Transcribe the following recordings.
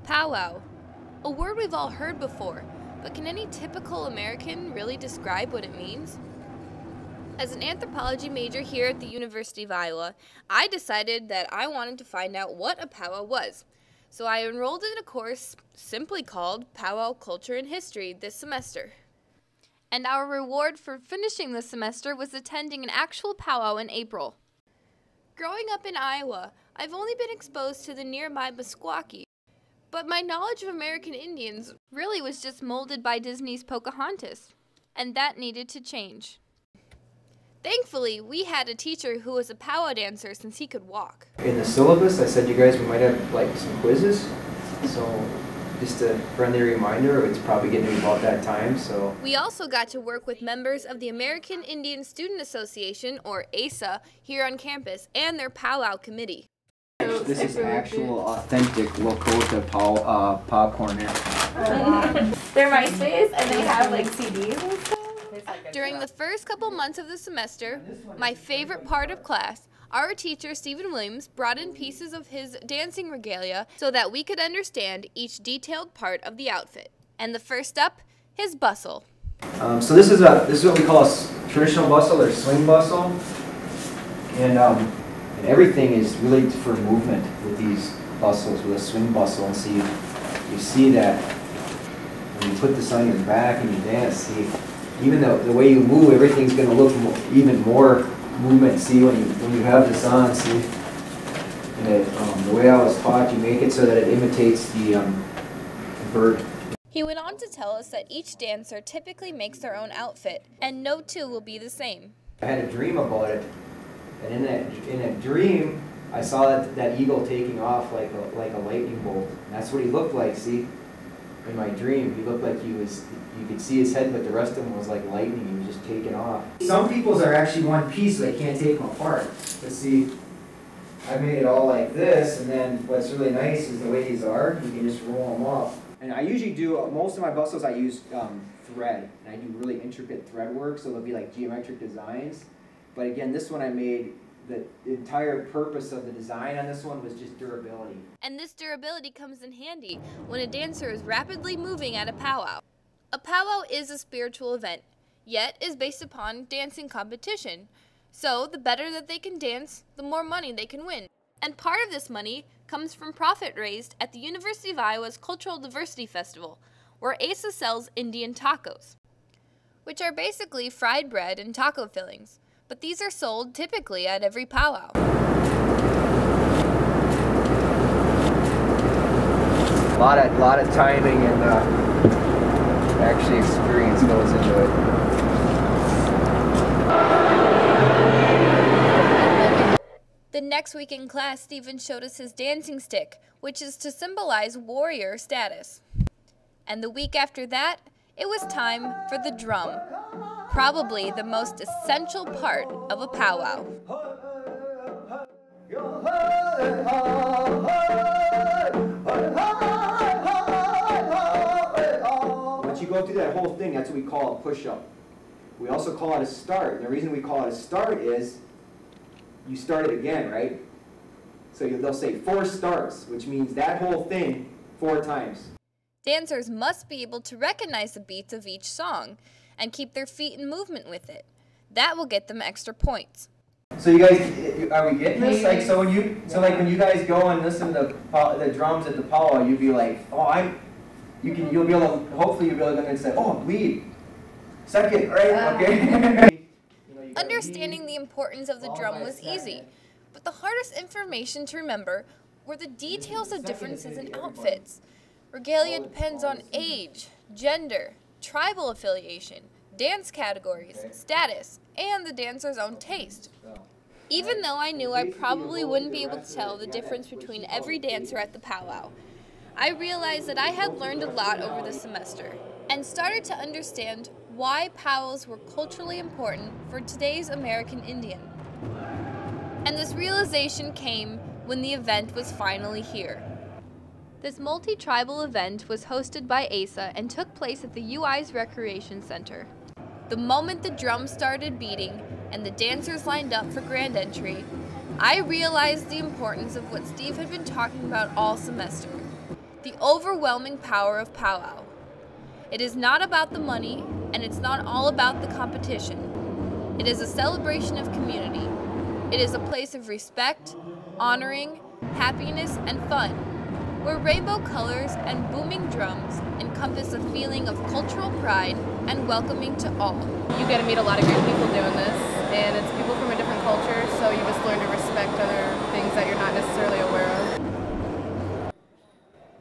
Powwow, a word we've all heard before, but can any typical American really describe what it means? As an anthropology major here at the University of Iowa, I decided that I wanted to find out what a powwow was. So I enrolled in a course simply called Powwow Culture and History this semester. And our reward for finishing the semester was attending an actual powwow in April. Growing up in Iowa, I've only been exposed to the nearby Meskwaki, but my knowledge of American Indians really was just molded by Disney's Pocahontas, and that needed to change. Thankfully, we had a teacher who was a powwow dancer since he could walk. In the syllabus, I said you guys we might have some quizzes, so just a friendly reminder, it's probably getting to be about that time. So we also got to work with members of the American Indian Student Association, or ASA, here on campus, and their powwow committee. This is actual, authentic Lakota popcorn here. They're MySpace, and they have like CDs and stuff. During the first couple months of the semester, my favorite part of class, our teacher, Stephen Williams, brought in pieces of his dancing regalia so that we could understand each detailed part of the outfit. And the first up, his bustle. So this is what we call a traditional bustle or swing bustle, and everything is really for movement with these bustles, with a swing bustle. And so you see that when you put this on your back and you dance, see, even the way you move, everything's going to look even more movement. See, when you have this on, see, and the way I was taught, you make it so that it imitates the bird. He went on to tell us that each dancer typically makes their own outfit, and no two will be the same. I had a dream about it, and in that dream, I saw that eagle taking off like a lightning bolt. And that's what he looked like. See, in my dream, he looked like you could see his head, but the rest of him was like lightning. He was just taking off. Some people's are actually one piece, so they can't take them apart. But see, I made it all like this, and then what's really nice is the way these are, you can just roll them off. And I usually do, most of my bustles I use thread, and I do really intricate thread work, so they'll be like geometric designs. But again, this one I made, the entire purpose of the design on this one was just durability. And this durability comes in handy when a dancer is rapidly moving at a powwow. A powwow is a spiritual event, yet is based upon dancing competition. So the better that they can dance, the more money they can win. And part of this money comes from profit raised at the University of Iowa's Cultural Diversity Festival, where ASA sells Indian tacos, which are basically fried bread and taco fillings. But these are sold typically at every powwow. A lot of timing and actually experience goes into it. The next week in class, Stephen showed us his dancing stick, which is to symbolize warrior status. And the week after that, it was time for the drum, probably the most essential part of a powwow. Once you go through that whole thing, that's what we call a push-up. We also call it a start. And the reason we call it a start is you start it again, right? So they'll say 4 starts, which means that whole thing 4 times. Dancers must be able to recognize the beats of each song and keep their feet in movement with it. That will get them extra points. So you guys, are we getting this? Like, so when you guys go and listen to the drums at the powwow, you'd be like, oh, you'll be able to, hopefully you'll be able to say, oh, lead, second, right, okay. Understanding the importance of the drum was easy, but the hardest information to remember were the details of differences in outfits. Regalia depends on age, gender, tribal affiliation, dance categories, status, and the dancer's own taste. Even though I knew I probably wouldn't be able to tell the difference between every dancer at the powwow, I realized that I had learned a lot over the semester and started to understand why powwows were culturally important for today's American Indian. And this realization came when the event was finally here. This multi-tribal event was hosted by ASA and took place at the UI's Recreation Center. The moment the drums started beating and the dancers lined up for grand entry, I realized the importance of what Steve had been talking about all semester. The overwhelming power of powwow. It is not about the money, and it's not all about the competition. It is a celebration of community. It is a place of respect, honoring, happiness, and fun, where rainbow colors and booming drums encompass a feeling of cultural pride and welcoming to all. You get to meet a lot of great people doing this, and it's people from a different culture, so you just learn to respect other things that you're not necessarily aware of.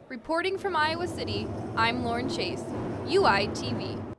Reporting from Iowa City, I'm Lauren Chase, UI TV.